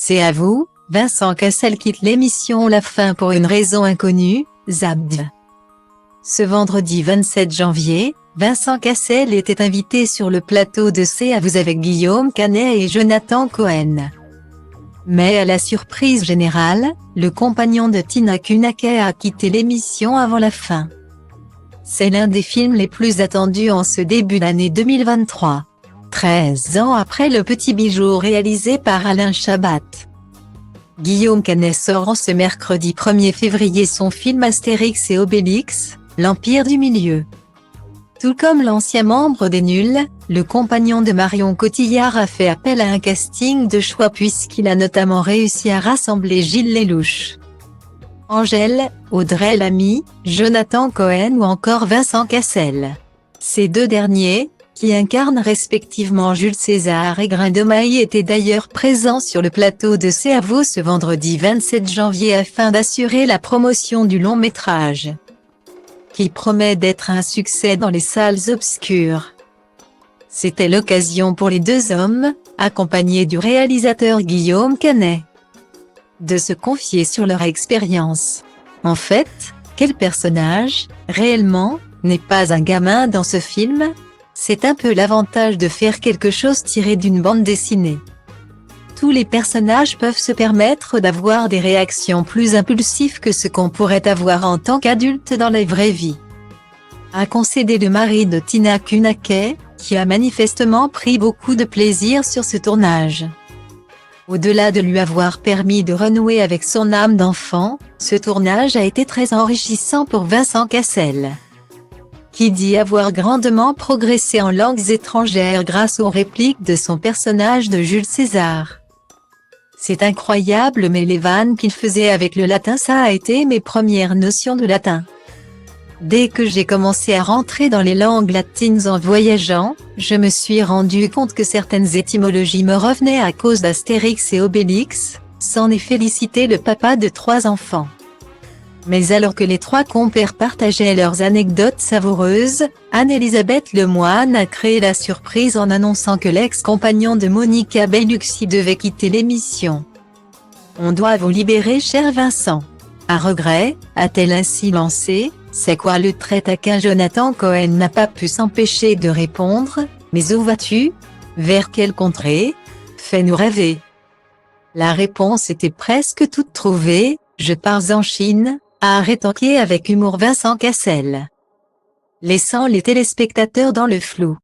C'est à vous, Vincent Cassel quitte l'émission La Fin pour une raison inconnue, Zapped. Ce vendredi 27 janvier, Vincent Cassel était invité sur le plateau de C'est à vous avec Guillaume Canet et Jonathan Cohen. Mais à la surprise générale, le compagnon de Tina Kunackis a quitté l'émission avant la fin. C'est l'un des films les plus attendus en ce début d'année 2023. 13 ans après Le Petit Bijou réalisé par Alain Chabat. Guillaume Canet sort en ce mercredi 1er février son film Astérix et Obélix, l'Empire du Milieu. Tout comme l'ancien membre des Nuls, le compagnon de Marion Cotillard a fait appel à un casting de choix puisqu'il a notamment réussi à rassembler Gilles Lellouche, Angèle, Audrey Lamy, Jonathan Cohen ou encore Vincent Cassel. Ces deux derniers, qui incarnent respectivement Jules César et Grain de Maï, étaient d'ailleurs présents sur le plateau de C'est à vous ce vendredi 27 janvier afin d'assurer la promotion du long métrage, qui promet d'être un succès dans les salles obscures. C'était l'occasion pour les deux hommes, accompagnés du réalisateur Guillaume Canet, de se confier sur leur expérience. En fait, quel personnage, réellement, n'est pas un gamin dans ce film? C'est un peu l'avantage de faire quelque chose tiré d'une bande dessinée. Tous les personnages peuvent se permettre d'avoir des réactions plus impulsives que ce qu'on pourrait avoir en tant qu'adulte dans la vraie vie, a concédé le mari de Tina Kunackis, qui a manifestement pris beaucoup de plaisir sur ce tournage. Au-delà de lui avoir permis de renouer avec son âme d'enfant, ce tournage a été très enrichissant pour Vincent Cassel, qui dit avoir grandement progressé en langues étrangères grâce aux répliques de son personnage de Jules César. C'est incroyable, mais les vannes qu'il faisait avec le latin, ça a été mes premières notions de latin. Dès que j'ai commencé à rentrer dans les langues latines en voyageant, je me suis rendu compte que certaines étymologies me revenaient à cause d'Astérix et Obélix, s'en est félicité le papa de 3 enfants. Mais alors que les 3 compères partageaient leurs anecdotes savoureuses, Anne-Elisabeth Lemoine a créé la surprise en annonçant que l'ex-compagnon de Monica Bellucci devait quitter l'émission. On doit vous libérer, cher Vincent. À regret, a-t-elle ainsi lancé. C'est quoi le trait taquin? Jonathan Cohen n'a pas pu s'empêcher de répondre, mais où vas-tu? Vers quelle contrée? Fais-nous rêver. La réponse était presque toute trouvée, je pars en Chine, a rétorqué avec humour Vincent Cassel, laissant les téléspectateurs dans le flou.